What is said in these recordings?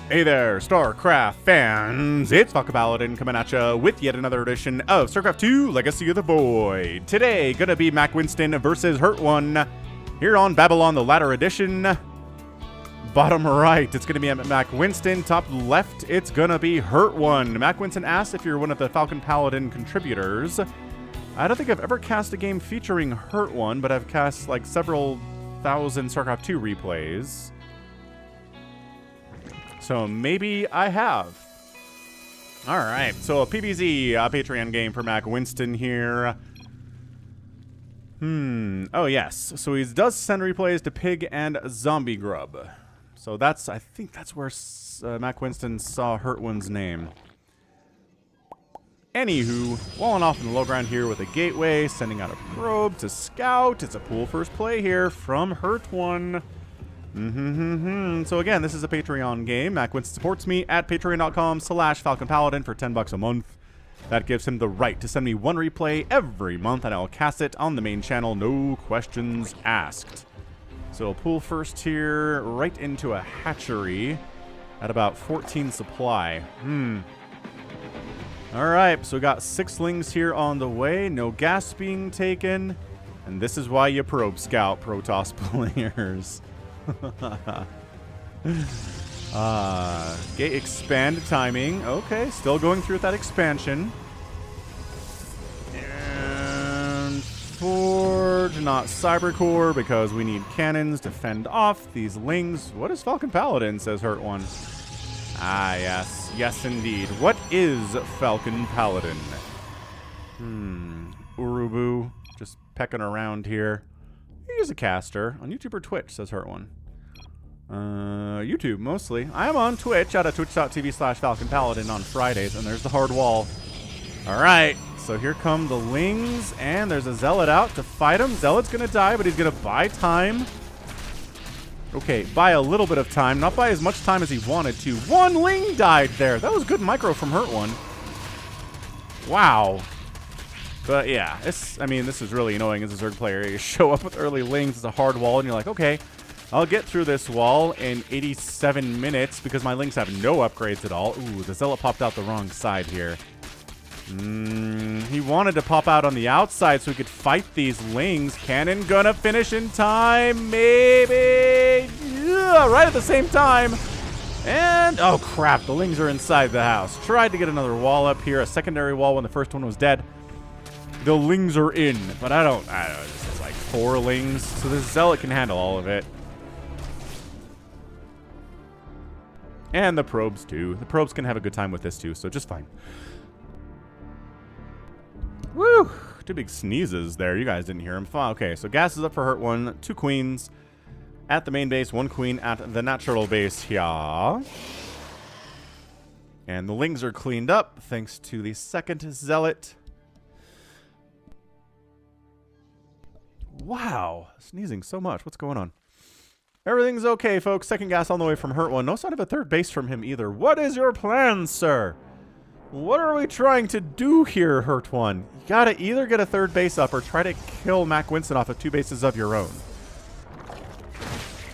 Hey there, StarCraft fans! It's Falcon Paladin coming at ya with yet another edition of StarCraft 2 Legacy of the Void. Today, gonna be MackWinston versus Hurtone here on Babylon the Ladder Edition. Bottom right, it's gonna be MackWinston. Top left, it's gonna be Hurtone. MackWinston asks if you're one of the Falcon Paladin contributors. I don't think I've ever cast a game featuring Hurtone, but I've cast like several thousand StarCraft 2 replays. So maybe I have. All right, so a PvZ, a Patreon game for MackWinston here. Oh yes, so he does send replays to Pig and Zombie Grub. So that's, I think that's where MackWinston saw Hurtone's name. Anywho, walling off in the low ground here with a gateway, sending out a probe to scout. It's a pool first play here from Hurtone. So again, this is a Patreon game. MackWinston supports me at patreon.com/FalconPaladin for $10 a month. That gives him the right to send me one replay every month, and I'll cast it on the main channel, no questions asked. So pool first here, right into a hatchery at about 14 supply. Alright, so we got 6 lings here on the way, no gas being taken, and this is why you probe scout, Protoss players. Gate expand timing. Okay, still going through with that expansion. And forge, not cybercore, because we need cannons to fend off these lings. What is Falcon Paladin, says Hurtone. Ah, yes. Yes, indeed. What is Falcon Paladin? Urubu, just pecking around here. He's a caster on YouTube or Twitch, says Hurtone. YouTube, mostly. I am on Twitch at twitch.tv/FalconPaladin on Fridays, and there's the hard wall. Alright, so here come the lings, and there's a Zealot out to fight him. Zealot's gonna die, but he's gonna buy time. Okay, buy a little bit of time, not buy as much time as he wanted to. One ling died there. That was good micro from Hurtone. Wow. But yeah, this is really annoying as a Zerg player. You show up with early lings, it's a hard wall, and you're like, okay, I'll get through this wall in 87 minutes because my lings have no upgrades at all. Ooh, the Zealot popped out the wrong side here. He wanted to pop out on the outside so he could fight these lings. Cannon gonna finish in time, maybe. Yeah, right at the same time. And, oh crap, the lings are inside the house. Tried to get another wall up here, a secondary wall when the first one was dead. The lings are in, but I don't know, this is like 4 lings, so this Zealot can handle all of it. And the probes too. The probes can have a good time with this too, so just fine. Woo! 2 big sneezes there. You guys didn't hear them. Okay, so gas is up for Hurtone. 2 queens at the main base, 1 queen at the natural base here. And the lings are cleaned up thanks to the second Zealot. Wow, sneezing so much. What's going on? Everything's okay, folks. Second gas on the way from Hurtone. No sign of a third base from him either. What is your plan, sir? What are we trying to do here, Hurtone? You gotta either get a third base up or try to kill MackWinston off of 2 bases of your own.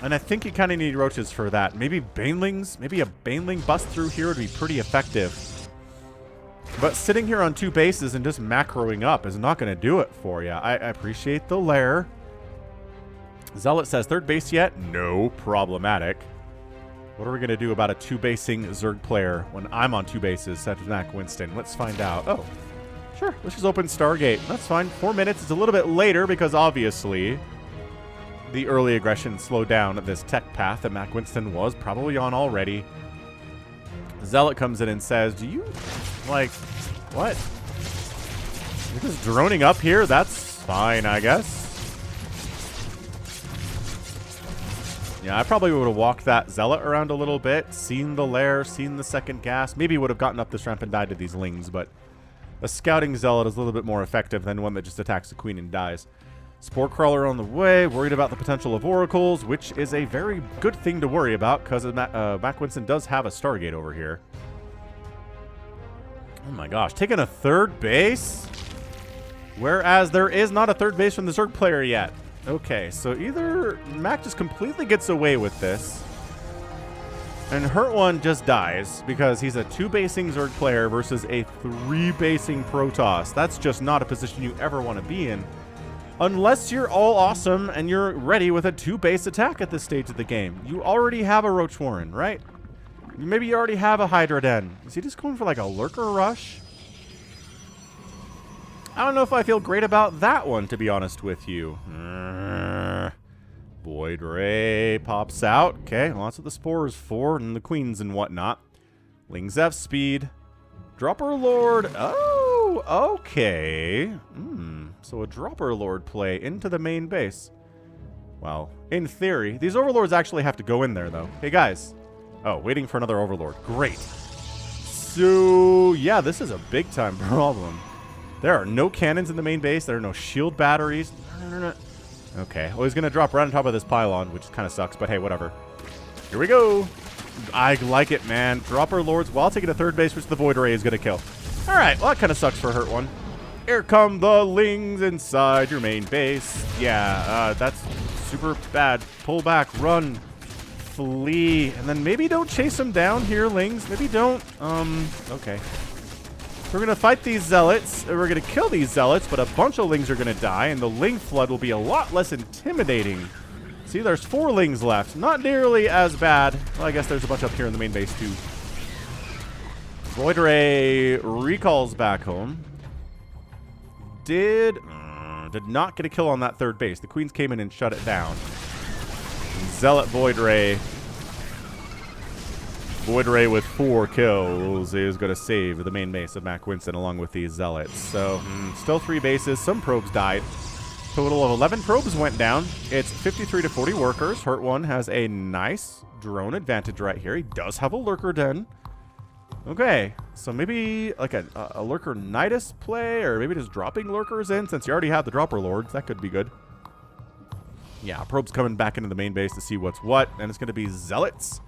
And I think you kind of need roaches for that. Maybe banelings? Maybe a baneling bust through here would be pretty effective. But sitting here on 2 bases and just macroing up is not going to do it for you. I appreciate the lair. Zealot says, third base yet? No, problematic. What are we going to do about a 2-basing Zerg player when I'm on 2 bases, said MackWinston? Let's find out. Oh, sure. Let's just open Stargate. That's fine. 4 minutes. It's a little bit later because obviously the early aggression slowed down this tech path that MackWinston was probably on already. Zealot comes in and says, do you, like, what? You're just droning up here? That's fine, I guess. Yeah, I probably would have walked that Zealot around a little bit, seen the lair, seen the second gas. Maybe would have gotten up this ramp and died to these lings, but a scouting Zealot is a little bit more effective than one that just attacks the queen and dies. Spore Crawler on the way, worried about the potential of oracles, which is a very good thing to worry about because MackWinston does have a Stargate over here. Oh my gosh, taking a third base? Whereas there is not a third base from the Zerg player yet. Okay, so either Mac just completely gets away with this, And Hurtone just dies because he's a 2-basing Zerg player versus a 3-basing Protoss. That's just not a position you ever want to be in. Unless you're all awesome and you're ready with a 2-base attack at this stage of the game. You already have a Roach Warren, right? Maybe you already have a Hydra Den. Is he just going for like a Lurker Rush? I don't know if I feel great about that one, to be honest with you. Void Ray pops out. Okay, lots of the spores for and the queens and whatnot. Lings have speed. Dropper Lord. Oh, okay. So a Dropper Lord play into the main base. Well, in theory, these Overlords actually have to go in there, though. Hey, guys. Oh, waiting for another Overlord. Great. So, yeah, this is a big-time problem. There are no cannons in the main base. There are no shield batteries. Okay, well, he's going to drop right on top of this pylon, which kind of sucks, but hey, whatever. Here we go. I like it, man. Dropper Lords while taking a 3rd base, which the Void Ray is going to kill. All right, well, that kind of sucks for Hurtone. Here come the Lings inside your main base. Yeah, that's super bad. Pull back, run, flee, and then maybe don't chase them down here, Lings. Maybe don't. Okay. We're going to fight these Zealots. We're going to kill these Zealots, but a bunch of Lings are going to die, and the Ling Flood will be a lot less intimidating. See, there's 4 Lings left. Not nearly as bad. Well, I guess there's a bunch up here in the main base, too. Void Ray recalls back home. Did not get a kill on that 3rd base. The Queens came in and shut it down. Zealot Void Ray. Void Ray with 4 kills is going to save the main base of MackWinston along with these Zealots. So, still 3 bases. Some probes died. Total of 11 probes went down. It's 53 to 40 workers. Hurtone has a nice drone advantage right here. He does have a Lurker Den. Okay, so maybe like a Lurker Nidus play, or maybe just dropping Lurkers in since you already have the Dropper Lords. That could be good. Yeah, probes coming back into the main base to see what's what, and it's going to be Zealots.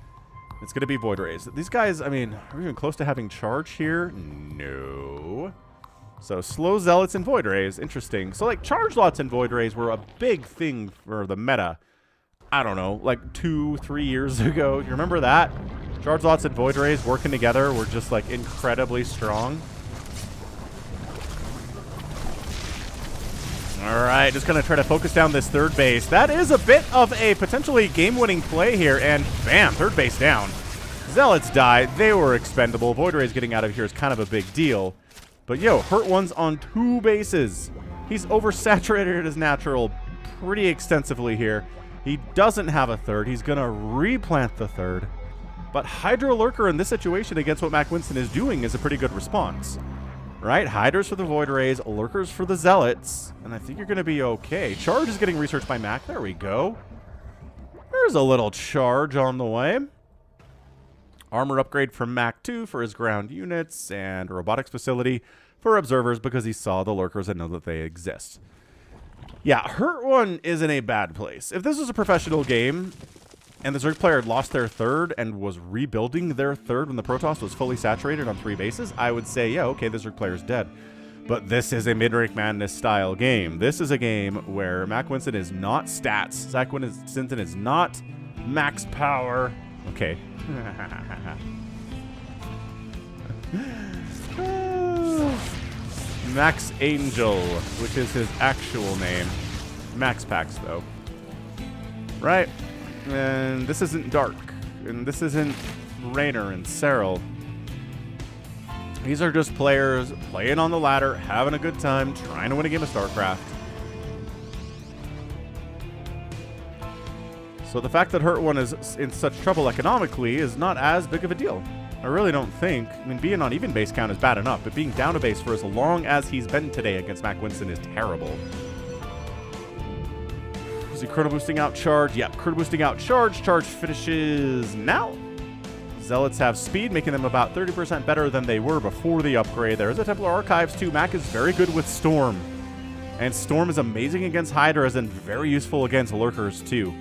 It's going to be Void Rays. These guys, I mean, are we even close to having charge here? No. So slow Zealots and Void Rays. Interesting. So like charge lots and Void Rays were a big thing for the meta. I don't know, like 2-3 years ago. You remember that? Charge lots and Void Rays working together were just like incredibly strong. All right, just going to try to focus down this 3rd base. That is a bit of a potentially game-winning play here, and bam, 3rd base down. Zealots die. They were expendable. Void Rays getting out of here is kind of a big deal. But yo, Hurtone's on 2 bases. He's oversaturated his natural pretty extensively here. He doesn't have a 3rd. He's going to replant the 3rd. But Hydra Lurker in this situation against what MackWinston is doing is a pretty good response. Right? Hydras for the Void Rays, Lurkers for the Zealots, and I think you're going to be okay. Charge is getting researched by Mac. There we go. There's a little charge on the way. Armor upgrade from Mac 2 for his ground units, and a robotics facility for observers because he saw the Lurkers and know that they exist. Yeah, Hurtone is in a bad place. If this was a professional game, and the Zerg player had lost their 3rd and was rebuilding their 3rd when the Protoss was fully saturated on 3 bases, I would say, yeah, okay, the Zerg player's dead. But this is a mid-rank madness style game. This is a game where MackWinston is not stats. MackWinston is not max power. Okay. Max Angel, which is his actual name. Max Pax, though. Right? And this isn't Dark. And this isn't Raynor and Cyril. These are just players playing on the ladder, having a good time, trying to win a game of StarCraft. So the fact that Hurtone is in such trouble economically is not as big of a deal. I really don't think. I mean, being on even base count is bad enough, but being down a base for as long as he's been today against MackWinston is terrible. Is he critical boosting out charge? Yep, critical boosting out charge. Charge finishes now. Zealots have speed, making them about 30% better than they were before the upgrade. There's a Templar Archives too. Mac is very good with Storm. And Storm is amazing against Hydras and very useful against Lurkers too.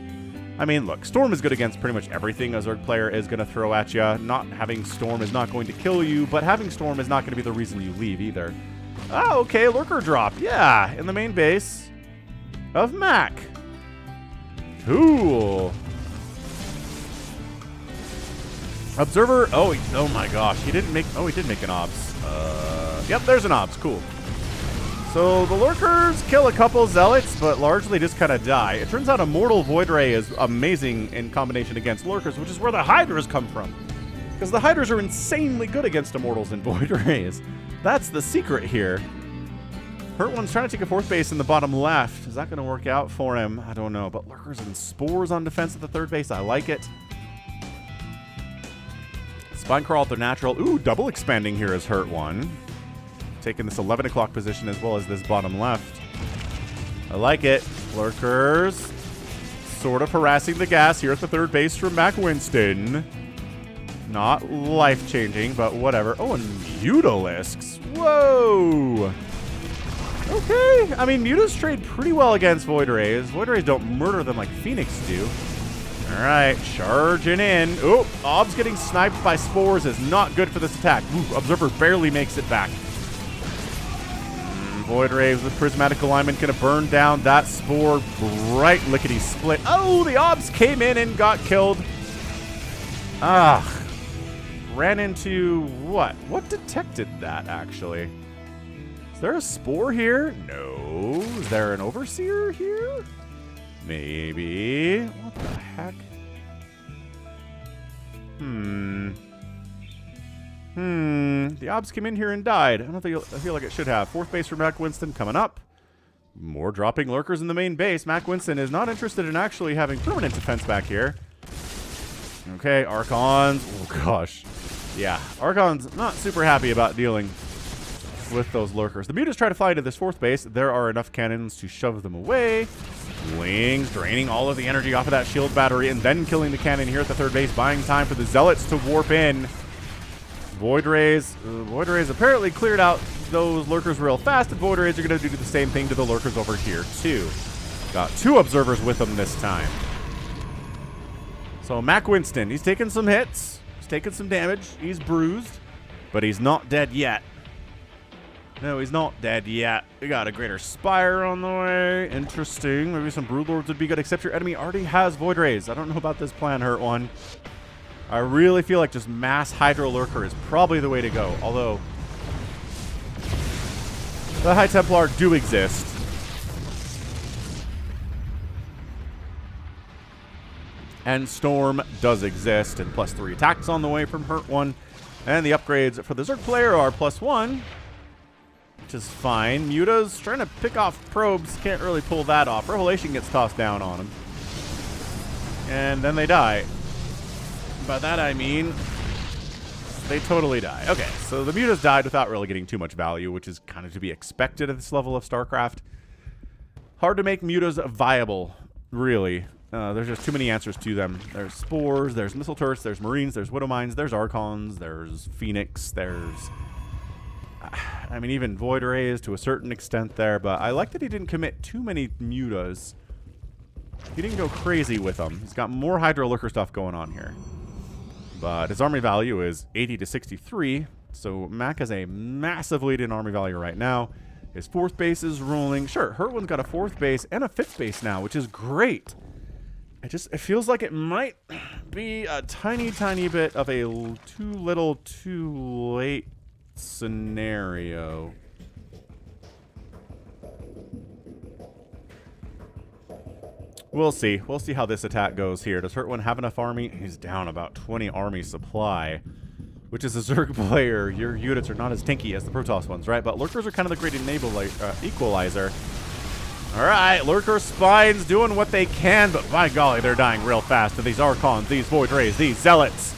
I mean, look, Storm is good against pretty much everything a Zerg player is going to throw at you. Not having Storm is not going to kill you, but having Storm is not going to be the reason you leave either. Oh, okay, Lurker drop. Yeah, in the main base of Mac. Cool. Observer. Oh my gosh. He didn't make. Oh, he did make an obs. Yep, there's an obs. Cool. So the lurkers kill a couple zealots, but largely just kind of die. It turns out Immortal Void Ray is amazing in combination against lurkers, which is where the Hydras come from. Because the Hydras are insanely good against Immortals and Void Rays. That's the secret here. Hurtone's trying to take a 4th base in the bottom left. Is that going to work out for him? I don't know. But lurkers and spores on defense at the 3rd base. I like it. Spinecrawl at their natural. Ooh, double expanding here is Hurtone. Taking this 11 o'clock position as well as this bottom left. I like it. Lurkers sort of harassing the gas here at the 3rd base from MackWinston. Not life-changing, but whatever. Oh, and Mutalisks. Whoa! Okay. I mean, Mutas trade pretty well against Void Rays. Void Rays don't murder them like Phoenix do. All right, charging in. Oh, Ob's getting sniped by Spores is not good for this attack. Ooh, Observer barely makes it back. Void Rays with Prismatic Alignment going to burn down that Spore right lickety-split. Oh, the Obs came in and got killed. Ah. Ran into what? What detected that, actually? Is there a Spore here? No. Is there an Overseer here? Maybe. What the heck? The Obs came in here and died. I feel like it should have. 4th base for MackWinston coming up. More dropping lurkers in the main base. MackWinston is not interested in actually having permanent defense back here. Okay, Archons. Oh, gosh. Yeah, Archon's not super happy about dealing with those lurkers. The Mutas try to fly into this 4th base. There are enough cannons to shove them away. Wings draining all of the energy off of that shield battery and then killing the cannon here at the 3rd base, buying time for the Zealots to warp in. Void Rays apparently cleared out those lurkers real fast, and Void Rays are going to do the same thing to the lurkers over here, too. Got 2 observers with them this time. So MackWinston, he's taking some hits. He's taking some damage. He's bruised, but he's not dead yet. No, he's not dead yet. We got a Greater Spire on the way. Interesting. Maybe some Broodlords would be good, except your enemy already has Void Rays. I don't know about this plan, Hurtone. I really feel like just mass Hydro Lurker is probably the way to go, although the High Templar do exist. And Storm does exist, and +3 attacks on the way from Hurtone. And the upgrades for the Zerg player are +1, which is fine. Muta's trying to pick off probes, can't really pull that off. Revelation gets tossed down on him. And then they die. By that I mean they totally die. Okay, so the Mutas died without really getting too much value, which is kind of to be expected at this level of StarCraft. Hard to make Mutas viable, really. There's just too many answers to them. There's Spores, there's Missile Turrets, there's Marines, there's Widow Mines, there's Archons, there's Phoenix, there's... I mean, even Void Rays to a certain extent there, but I like that he didn't commit too many Mutas. He didn't go crazy with them. He's got more Hydro Lurker stuff going on here. But his army value is 80 to 63, so Mac has a massive lead in army value right now. His 4th base is rolling. Sure, Hurtone's got a 4th base and a 5th base now, which is great. It feels like it might be a tiny, tiny bit of a too little, too late scenario. We'll see. We'll see how this attack goes here. Does Hurtone have enough army? He's down about 20 army supply, which is a Zerg player. Your units are not as tanky as the Protoss ones, right? But Lurkers are kind of the great equalizer. All right, Lurker Spines doing what they can, but by golly, they're dying real fast to these Archons, these Void Rays, these Zealots.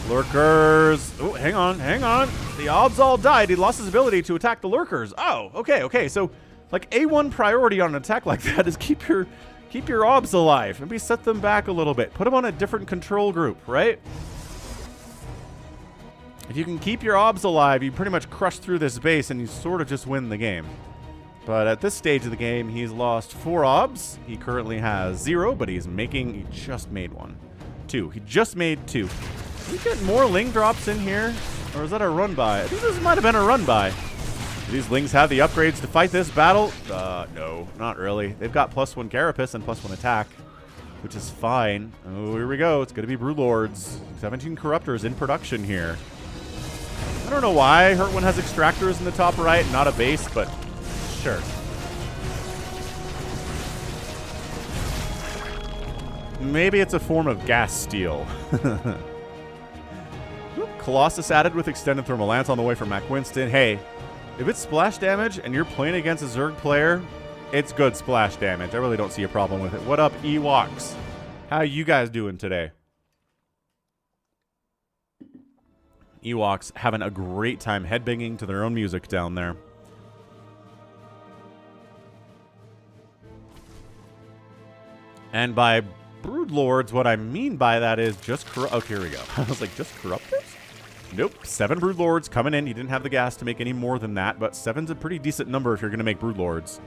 Lurkers. Oh, hang on, hang on. The Obs all died. He lost his ability to attack the Lurkers. Oh, okay, okay. So, like, A1 priority on an attack like that is keep your Obs alive. Maybe set them back a little bit. Put them on a different control group, right? If you can keep your Obs alive, you pretty much crush through this base and you sort of just win the game. But at this stage of the game, he's lost 4 Obs. He currently has 0, but he just made 1. 2. He just made 2. Did we get more Ling drops in here? Or is that a run-by? I think this might have been a run-by. Do these Lings have the upgrades to fight this battle? No, not really. They've got +1 Carapace and +1 attack. which is fine. Oh, here we go. It's going to be Broodlords. 17 Corruptors in production here. I don't know why Hurtone has Extractors in the top right, not a base, but sure. Maybe it's a form of gas steel. Colossus added with extended thermal lance on the way from MackWinston. Hey, if it's splash damage and you're playing against a Zerg player, it's good splash damage. I really don't see a problem with it. What up, Ewoks? How you guys doing today? Ewoks having a great time headbanging to their own music down there. And by Broodlords, what I mean by that is just oh, here we go. I was like, just Corruptors? Nope. 7 Broodlords coming in. He didn't have the gas to make any more than that, but 7's a pretty decent number if you're going to make Broodlords.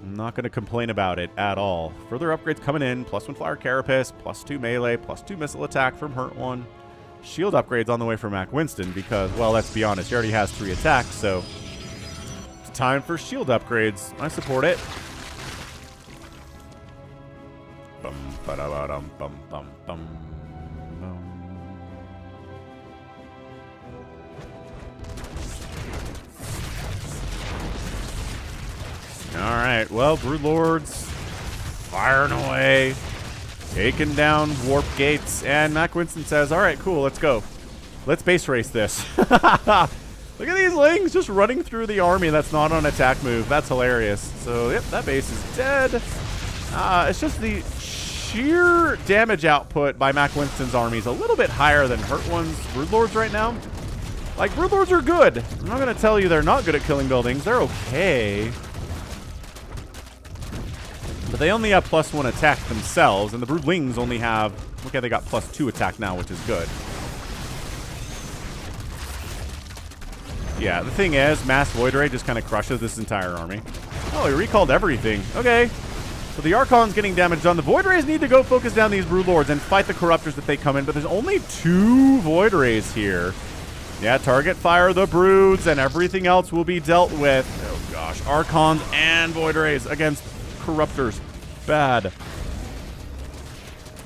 I'm not going to complain about it at all. Further upgrades coming in. +1 Flyer Carapace, +2 melee, +2 missile attack from Hurtone. Shield upgrades on the way from MackWinston because, well, let's be honest, he already has 3 attacks, so it's time for shield upgrades. I support it. Bum, ba-da-ba-dum, bum, bum, bum. Alright, well, Broodlords firing away, taking down warp gates, and MackWinston says, alright, cool, let's go. Let's base race this. Look at these lings just running through the army that's not on attack move. That's hilarious. So, yep, that base is dead. It's just the sheer damage output by MackWinston's army is a little bit higher than Hurtone's Broodlords right now. Like, Broodlords are good. I'm not going to tell you they're not good at killing buildings. They're okay. But they only have +1 attack themselves, and the Broodlings only have... Okay, they got +2 attack now, which is good. Yeah, the thing is, Mass Void Ray just kind of crushes this entire army. Oh, he recalled everything. Okay. So the Archon's getting damage done. The Void Rays need to go focus down these Broodlords and fight the Corruptors if they come in, but there's only 2 Void Rays here. Yeah, target fire the Broods, and everything else will be dealt with. Oh, gosh. Archons and Void Rays against Corruptors. Bad.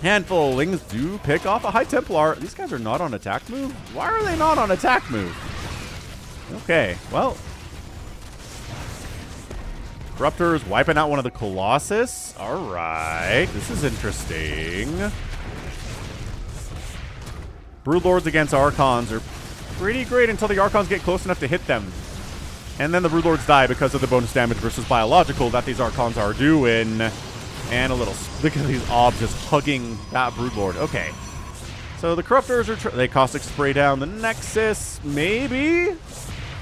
Handful of Lings do pick off a High Templar. These guys are not on attack move? Why are they not on attack move? Okay, well. Corruptors wiping out one of the Colossus. Alright, this is interesting. Broodlords against Archons are pretty great until the Archons get close enough to hit them. And then the Broodlords die because of the bonus damage versus biological that these Archons are doing. And a little... Look at these obs just hugging that Broodlord. Okay. So the Corruptors are... They caustic spray down the Nexus. Maybe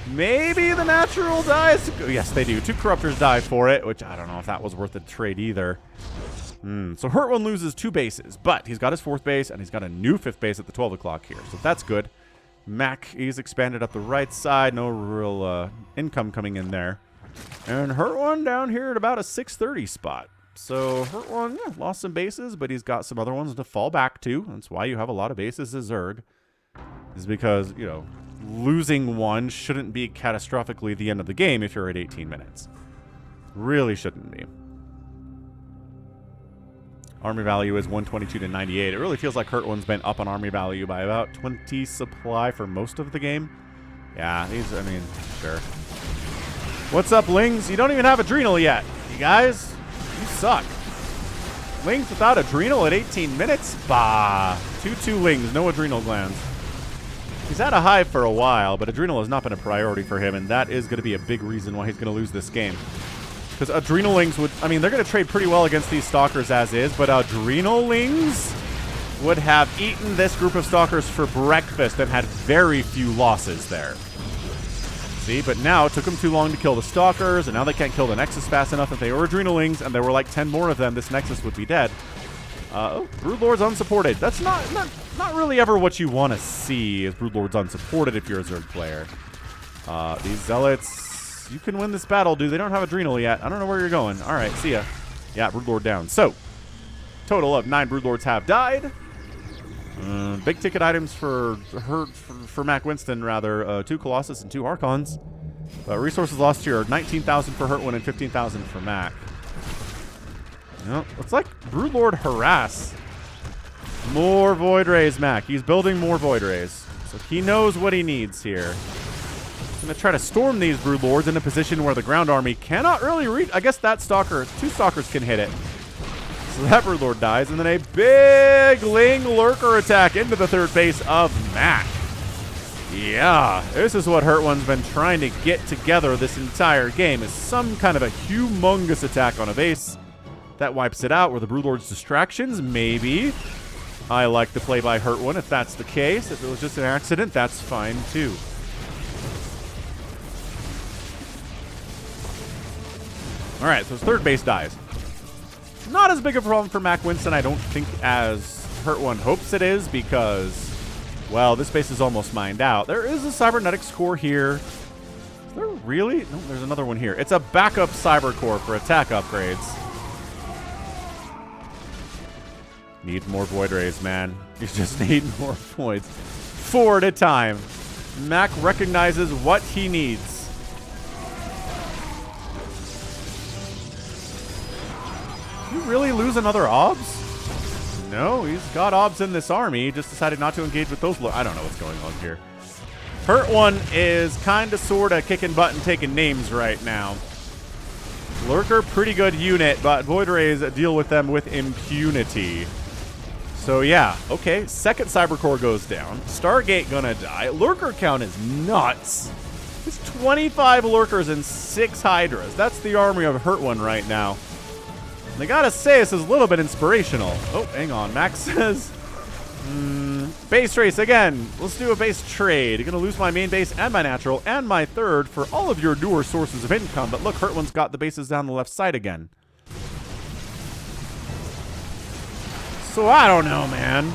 the natural dies. Yes, they do. 2 Corruptors die for it, which I don't know if that was worth the trade either. So Hurtone loses 2 bases, but he's got his 4th base, and he's got a new 5th base at the 12 o'clock here. So that's good. Mac, he's expanded up the right side. No real income coming in there. And Hurtone down here at about a 630 spot. So Hurtone, yeah, lost some bases, but he's got some other ones to fall back to. That's why you have a lot of bases as Zerg. Is because, you know, losing one shouldn't be catastrophically the end of the game if you're at 18 minutes. Really shouldn't be. Army value is 122 to 98. It really feels like Hurtone's been up on army value by about 20 supply for most of the game. Yeah, these, I mean, sure. What's up, Lings? You don't even have Adrenal yet. You guys, you suck. Lings without Adrenal at 18 minutes? Bah. 2-2 Lings, no Adrenal glands. He's had a hive for a while, but Adrenal has not been a priority for him, and that is going to be a big reason why he's going to lose this game. Because Adrenalings would... I mean, they're going to trade pretty well against these Stalkers as is, but Adrenalings would have eaten this group of Stalkers for breakfast and had very few losses there. See, but now it took them too long to kill the Stalkers, and now they can't kill the Nexus fast enough. If they were Adrenalings and there were like 10 more of them, this Nexus would be dead. Oh, Broodlord's unsupported. That's not really ever what you want to see, is Broodlord's unsupported if you're a Zerg player. These Zealots... You can win this battle, dude. They don't have Adrenal yet. I don't know where you're going. All right, see ya. Yeah, Broodlord down. So, total of 9 Broodlords have died. Big ticket items for MackWinston, rather. 2 Colossus and 2 Archons. Resources lost here are 19,000 for Hurtone and 15,000 for Mac. Well, looks like Broodlord harass. More Void Rays, Mac. He's building more Void Rays. So he knows what he needs here. He's going to try to storm these Broodlords in a position where the ground army cannot really reach. I guess that Stalker, 2 Stalkers can hit it. So that Broodlord dies. And then a big Ling Lurker attack into the third base of Mac. Yeah, this is what Hurtone's been trying to get together this entire game, is some kind of a humongous attack on a base. That wipes it out. Were the Broodlord's distractions? Maybe. I like the play by Hurtone if that's the case. If it was just an accident, that's fine too. All right, so his third base dies. Not as big of a problem for MackWinston, I don't think, as Hurtone hopes it is, because, well, this base is almost mined out. There is a Cybernetics core here. Is there really? No, there's another one here. It's a backup Cyber Core for attack upgrades. Need more Void Rays, man. You just need more voids. 4 at a time. Mac recognizes what he needs. You really lose another Obs? No, he's got Obs in this army. He just decided not to engage with those. I don't know what's going on here. Hurtone is kind of, sort of kicking butt and taking names right now. Lurker, pretty good unit, but Void Rays deal with them with impunity. So yeah, okay, second Cyber Core goes down. Stargate gonna die. Lurker count is nuts. It's 25 Lurkers and 6 Hydras. That's the army of Hurtone right now. And I gotta say, this is a little bit inspirational. Oh, hang on. Max says, base race again. Let's do a base trade. You're gonna lose my main base and my natural and my third for all of your newer sources of income. But look, Hurtone's got the bases down the left side again. So I don't know, man.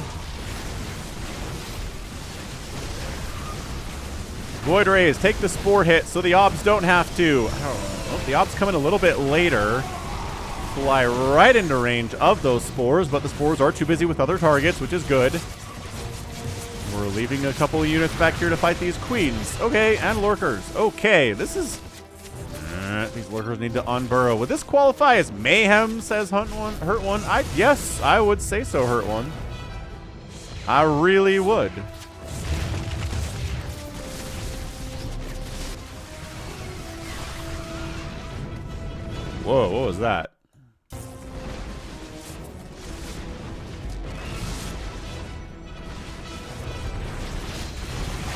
Void Rays, take the Spore hit so the Obs don't have to. Oh, the Obs come in a little bit later. Fly right into range of those Spores, but the Spores are too busy with other targets, which is good. We're leaving a couple of units back here to fight these Queens. Okay, and Lurkers. Okay, this is... these Lurkers need to unburrow. Would this qualify as mayhem, says Hurtone? Yes, I would say so, Hurtone. I really would. Whoa, what was that?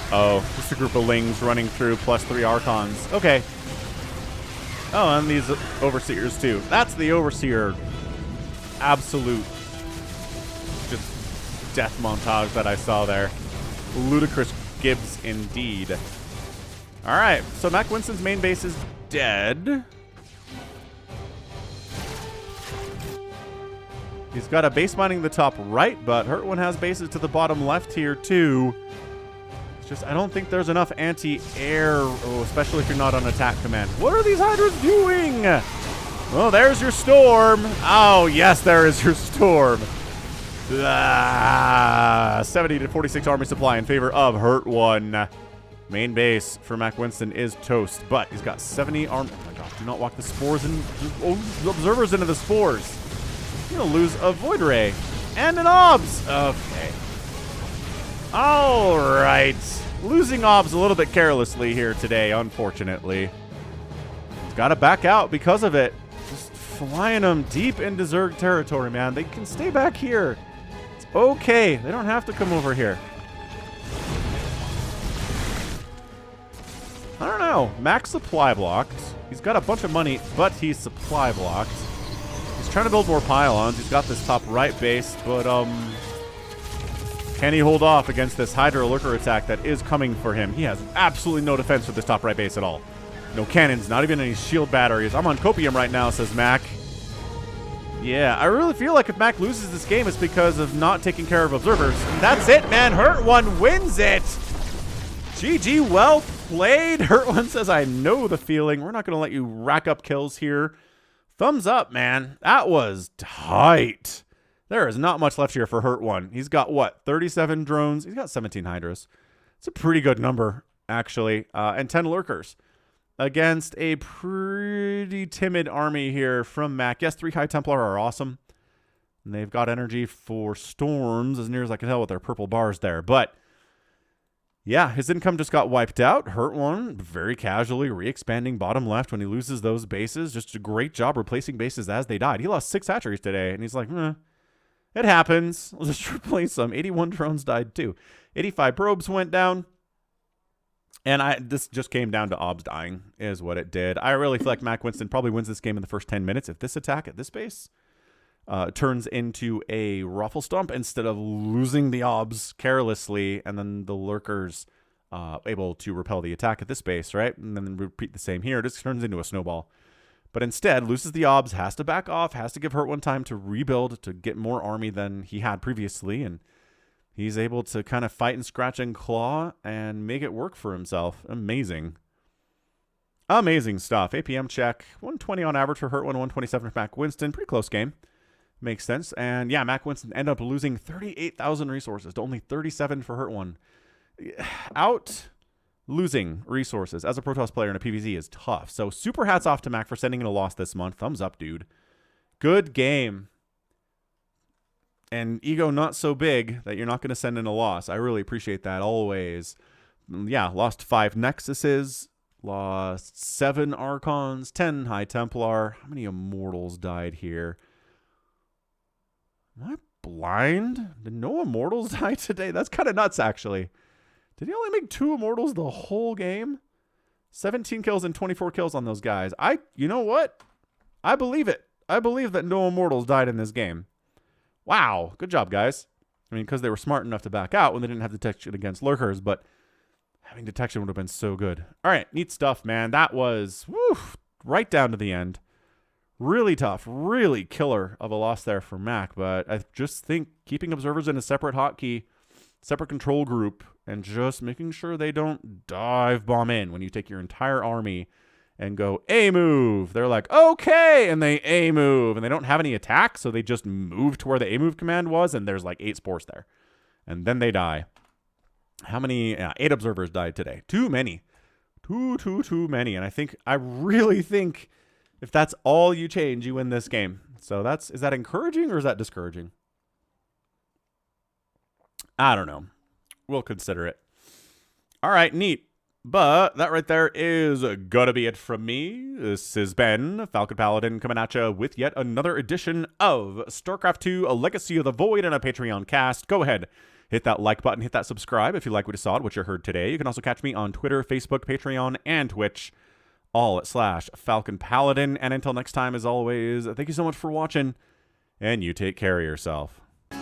Oh, just a group of Lings running through +3 Archons. Okay. Oh, and these Overseers too. That's the Overseer absolute just death montage that I saw there. Ludicrous Gibbs indeed. Alright, so MackWinston's main base is dead. He's got a base mining the top right, but Hurtone has bases to the bottom left here too. Just, I don't think there's enough anti-air, especially if you're not on attack command. What are these Hydras doing? Well, there's your storm. Oh, yes, there is your storm. 70 to 46 army supply in favor of Hurtone. Main base for MackWinston is toast, but he's got 70 army. Oh my gosh, do not walk the Spores and observers into the Spores. You're going to lose a Void Ray and an Obs. Okay. All right. Losing Obs a little bit carelessly here today, unfortunately. He's got to back out because of it. Just flying them deep into Zerg territory, man. They can stay back here. It's okay. They don't have to come over here. I don't know. Max supply blocked. He's got a bunch of money, but he's supply blocked. He's trying to build more pylons. He's got this top right base, but can he hold off against this Hydra Lurker attack that is coming for him? He has absolutely no defense for this top right base at all. No cannons, not even any shield batteries. I'm on copium right now, says Mac. Yeah, I really feel like if Mac loses this game, it's because of not taking care of observers. And that's it, man. Hurtone wins it. GG, well played. Hurtone says, I know the feeling. We're not going to let you rack up kills here. Thumbs up, man. That was tight. There is not much left here for Hurtone. He's got, what, 37 drones? He's got 17 Hydras. It's a pretty good number, actually. And 10 Lurkers. against a pretty timid army here from Mac. Yes, 3 High Templar are awesome. And they've got energy for storms, as near as I can tell with their purple bars there. But, yeah, his income just got wiped out. Hurtone very casually re-expanding bottom left when he loses those bases. Just a great job replacing bases as they died. He lost 6 hatcheries today, and he's like, it happens. I'll just replace them. 81 drones died too. 85 probes went down. And this just came down to obs dying is what it did. I really feel like MackWinston probably wins this game in the first 10 minutes if this attack at this base turns into a ruffle stomp instead of losing the obs carelessly and then the lurkers able to repel the attack at this base, right? And then repeat the same here. It just turns into a snowball. But instead, loses the obs, has to back off, has to give Hurtone time to rebuild to get more army than he had previously, and he's able to kind of fight and scratch and claw and make it work for himself. Amazing. Amazing stuff. APM check. 120 on average for Hurtone, 127 for MackWinston. Pretty close game. Makes sense. And yeah, MackWinston ended up losing 38,000 resources to only 37 for Hurtone. Out losing resources as a Protoss player in a PvZ is tough. So super hats off to Mac for sending in a loss this month. Thumbs up, dude. Good game. And ego not so big that you're not going to send in a loss. I really appreciate that always. Yeah, lost 5 Nexuses, lost 7 Archons, 10 High Templar. How many Immortals died here? Am I blind? Did no Immortals die today? That's kind of nuts, actually. Did he only make 2 Immortals the whole game? 17 kills and 24 kills on those guys. You know what? I believe it. I believe that no Immortals died in this game. Wow. Good job, guys. I mean, because they were smart enough to back out when they didn't have detection against lurkers, but having detection would have been so good. All right. Neat stuff, man. That was right down to the end. Really tough, really killer of a loss there for Mac, but I just think keeping observers in a separate hotkey, separate control group, and just making sure they don't dive bomb in when you take your entire army and go A move. They're like, okay, and they A move, and they don't have any attack, so they just move to where the A move command was, and there's like 8 spores there. And then they die. How many? 8 observers died today. Too many. Too many. And I really think if that's all you change, you win this game. So is that encouraging or is that discouraging? I don't know. We'll consider it. All right, neat. But that right there is gonna be it from me. This has been Falcon Paladin coming at you with yet another edition of StarCraft 2, A Legacy of the Void and a Patreon cast. Go ahead, hit that like button, hit that subscribe if you like what you saw, what you heard today. You can also catch me on Twitter, Facebook, Patreon, and Twitch, all at /Falcon Paladin. And until next time, as always, thank you so much for watching, and you take care of yourself. The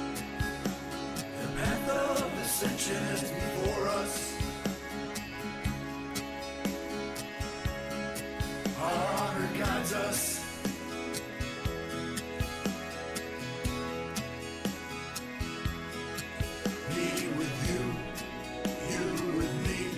path of ascension is before us.